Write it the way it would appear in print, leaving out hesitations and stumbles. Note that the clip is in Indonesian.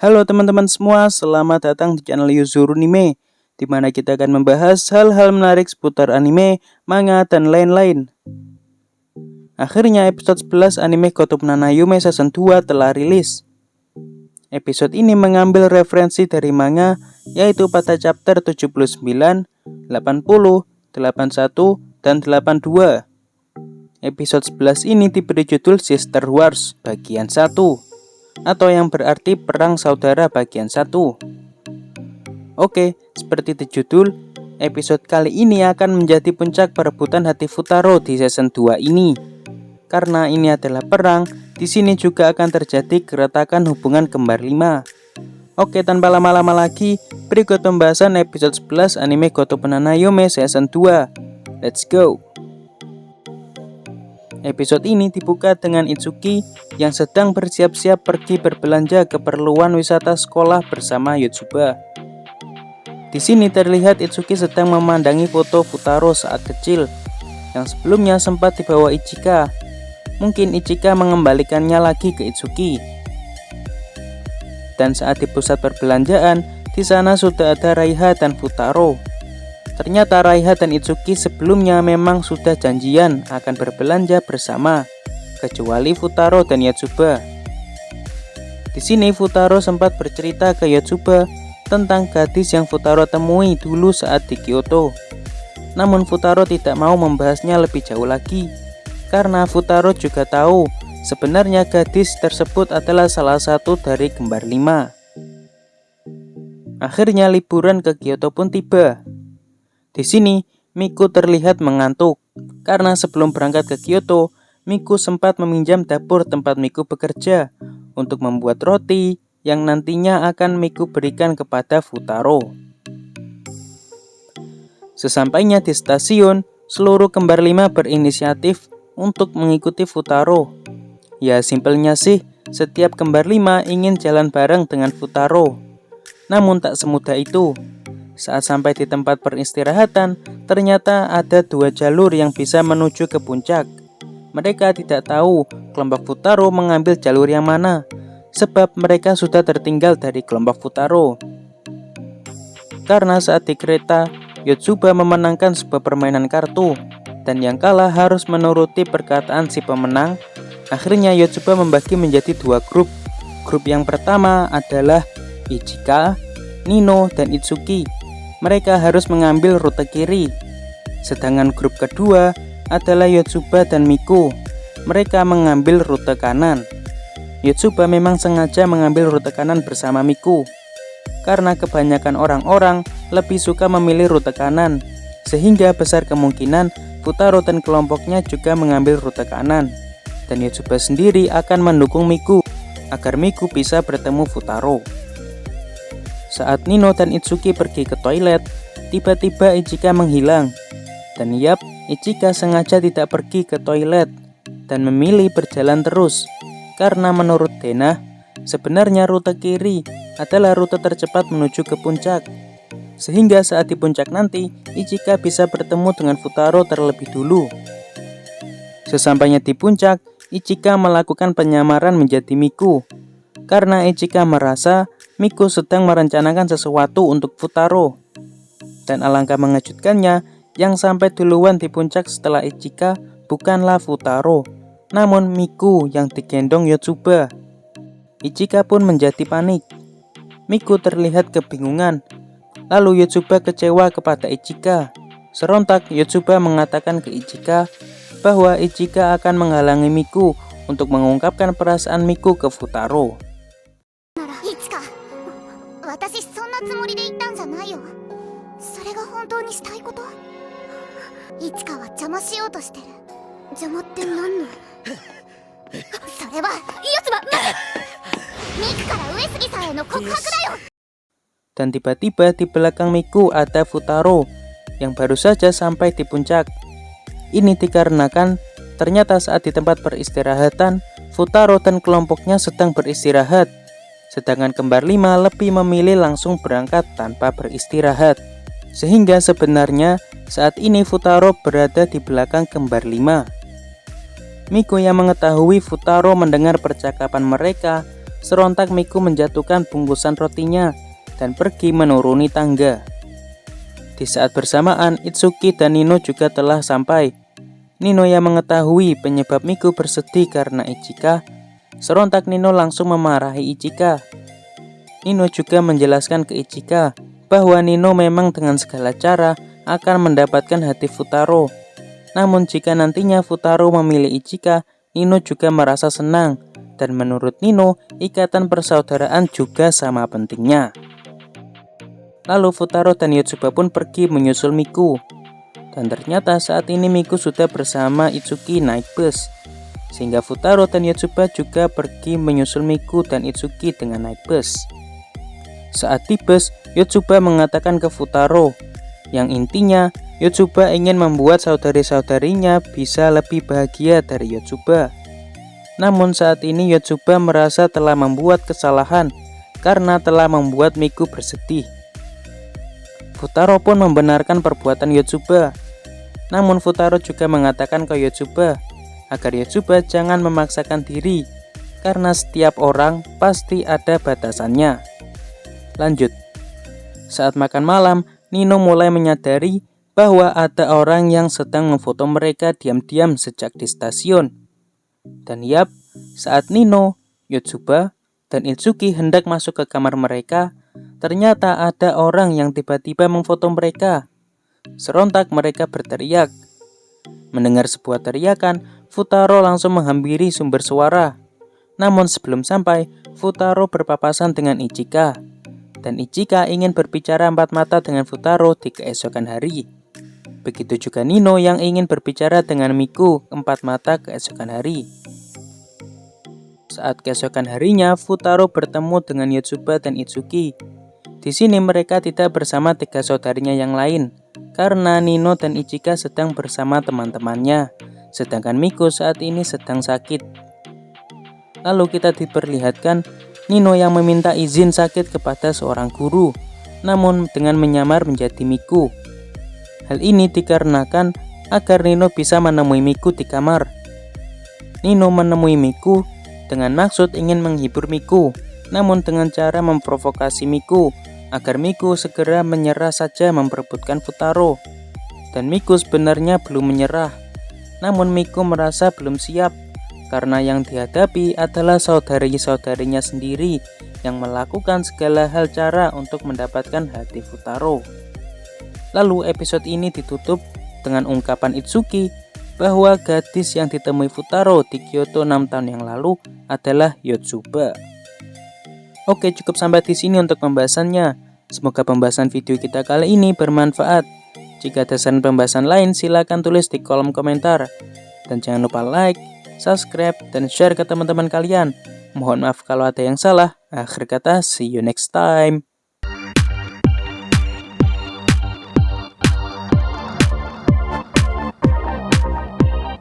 Halo teman-teman semua, selamat datang di channel Yuzuru Anime, di mana kita akan membahas hal-hal menarik seputar anime, manga, dan lain-lain. Akhirnya episode 11 anime Kotobu no Yume Season 2 telah rilis. Episode ini mengambil referensi dari manga, yaitu pada chapter 79, 80, 81, dan 82. Episode 11 ini diberi judul Sister Wars bagian 1, atau yang berarti Perang Saudara bagian 1. Oke, seperti di judul, episode kali ini akan menjadi puncak perebutan hati Futaro di season 2 ini. Karena ini adalah perang, di sini juga akan terjadi keretakan hubungan kembar 5. Oke, tanpa lama-lama lagi, berikut pembahasan episode 11 anime Kotobu no Yume season 2. Let's go! Episode ini dibuka dengan Itsuki yang sedang bersiap-siap pergi berbelanja keperluan wisata sekolah bersama Yotsuba. Di sini terlihat Itsuki sedang memandangi foto Futaro saat kecil yang sebelumnya sempat dibawa Ichika. Mungkin Ichika mengembalikannya lagi ke Itsuki. Dan saat di pusat perbelanjaan, di sana sudah ada Raiha dan Futaro. Ternyata Raiha dan Itsuki sebelumnya memang sudah janjian akan berbelanja bersama, kecuali Futaro dan Yotsuba. Di sini Futaro sempat bercerita ke Yotsuba tentang gadis yang Futaro temui dulu saat di Kyoto. Namun Futaro tidak mau membahasnya lebih jauh lagi, karena Futaro juga tahu sebenarnya gadis tersebut adalah salah satu dari kembar 5. Akhirnya liburan ke Kyoto pun tiba. Di sini, Miku terlihat mengantuk, karena sebelum berangkat ke Kyoto, Miku sempat meminjam dapur tempat Miku bekerja untuk membuat roti yang nantinya akan Miku berikan kepada Futaro. Sesampainya di stasiun, seluruh kembar 5 berinisiatif untuk mengikuti Futaro. Ya simpelnya sih, setiap kembar 5 ingin jalan bareng dengan Futaro. Namun tak semudah itu. Saat sampai di tempat peristirahatan, ternyata ada 2 jalur yang bisa menuju ke puncak. Mereka tidak tahu kelompok Futaro mengambil jalur yang mana, sebab mereka sudah tertinggal dari kelompok Futaro. Karena saat di kereta, Yotsuba memenangkan sebuah permainan kartu, dan yang kalah harus menuruti perkataan si pemenang. Akhirnya Yotsuba membagi menjadi 2 grup. Grup yang pertama adalah Ichika, Nino, dan Itsuki. Mereka harus mengambil rute kiri. Sedangkan grup kedua adalah Yotsuba dan Miku. Mereka mengambil rute kanan. Yotsuba memang sengaja mengambil rute kanan bersama Miku, karena kebanyakan orang-orang lebih suka memilih rute kanan, sehingga besar kemungkinan Futaro dan kelompoknya juga mengambil rute kanan. Dan Yotsuba sendiri akan mendukung Miku agar Miku bisa bertemu Futaro. Saat Nino dan Itsuki pergi ke toilet, tiba-tiba Ichika menghilang. Dan yap, Ichika sengaja tidak pergi ke toilet dan memilih berjalan terus. Karena menurut Dena, sebenarnya rute kiri adalah rute tercepat menuju ke puncak. Sehingga saat di puncak nanti, Ichika bisa bertemu dengan Futaro terlebih dulu. Sesampainya di puncak, Ichika melakukan penyamaran menjadi Miku. Karena Ichika merasa Miku sedang merencanakan sesuatu untuk Futaro. Dan alangkah mengejutkannya, yang sampai duluan di puncak setelah Ichika bukanlah Futaro, namun Miku yang digendong Yotsuba. Ichika pun menjadi panik. Miku terlihat kebingungan. Lalu Yotsuba kecewa kepada Ichika. Serontak Yotsuba mengatakan ke Ichika bahwa Ichika akan menghalangi Miku untuk mengungkapkan perasaan Miku ke Futaro. Dan tiba-tiba di belakang Miku ada Futaro yang baru saja sampai di puncak. Ini dikarenakan ternyata saat di tempat peristirahatan, Futaro dan kelompoknya sedang beristirahat. Sedangkan kembar 5 lebih memilih langsung berangkat tanpa beristirahat. Sehingga sebenarnya saat ini Futaro berada di belakang kembar 5. Miku yang mengetahui Futaro mendengar percakapan mereka serontak Miku menjatuhkan bungkusan rotinya dan pergi menuruni tangga. Di saat bersamaan, Itsuki dan Nino juga telah sampai. Nino yang mengetahui penyebab Miku bersedih karena Ichika, serontak Nino langsung memarahi Ichika. Nino juga menjelaskan ke Ichika bahwa Nino memang dengan segala cara akan mendapatkan hati Futaro. Namun jika nantinya Futaro memilih Ichika, Nino juga merasa senang. Dan menurut Nino, ikatan persaudaraan juga sama pentingnya. Lalu Futaro dan Yotsuba pun pergi menyusul Miku. Dan ternyata saat ini Miku sudah bersama Itsuki naik bus. Sehingga Futaro dan Yotsuba juga pergi menyusul Miku dan Itsuki dengan naik bus. Saat di bus, Yotsuba mengatakan ke Futaro, yang intinya Yotsuba ingin membuat saudari-saudarinya bisa lebih bahagia dari Yotsuba. Namun saat ini Yotsuba merasa telah membuat kesalahan karena telah membuat Miku bersedih. Futaro pun membenarkan perbuatan Yotsuba. Namun Futaro juga mengatakan ke Yotsuba agar Yotsuba jangan memaksakan diri karena setiap orang pasti ada batasannya. Lanjut. Saat makan malam, Nino mulai menyadari bahwa ada orang yang sedang memfoto mereka diam-diam sejak di stasiun. Dan yap, saat Nino, Yotsuba, dan Itsuki hendak masuk ke kamar mereka, ternyata ada orang yang tiba-tiba memfoto mereka. Serontak mereka berteriak. Mendengar sebuah teriakan, Futaro langsung menghampiri sumber suara. Namun sebelum sampai, Futaro berpapasan dengan Ichika. Dan Ichika ingin berbicara empat mata dengan Futaro di keesokan hari. Begitu juga Nino yang ingin berbicara dengan Miku empat mata keesokan hari. Saat keesokan harinya, Futaro bertemu dengan Yotsuba dan Itsuki. Di sini mereka tidak bersama tiga saudarinya yang lain, karena Nino dan Ichika sedang bersama teman-temannya, sedangkan Miku saat ini sedang sakit. Lalu kita diperlihatkan Nino yang meminta izin sakit kepada seorang guru, namun dengan menyamar menjadi Miku. Hal ini dikarenakan agar Nino bisa menemui Miku di kamar. Nino menemui Miku dengan maksud ingin menghibur Miku, namun dengan cara memprovokasi Miku agar Miku segera menyerah saja memperebutkan Futaro. Dan Miku sebenarnya belum menyerah, namun Miku merasa belum siap karena yang dihadapi adalah saudari-saudarinya sendiri yang melakukan segala hal cara untuk mendapatkan hati Futaro. Lalu episode ini ditutup dengan ungkapan Itsuki bahwa gadis yang ditemui Futaro di Kyoto 6 tahun yang lalu adalah Yotsuba. Oke, cukup sampai di sini untuk pembahasannya. Semoga pembahasan video kita kali ini bermanfaat. Jika ada saran pembahasan lain, silakan tulis di kolom komentar. Dan jangan lupa like, subscribe, dan share ke teman-teman kalian. Mohon maaf kalau ada yang salah. Akhir kata, see you next time.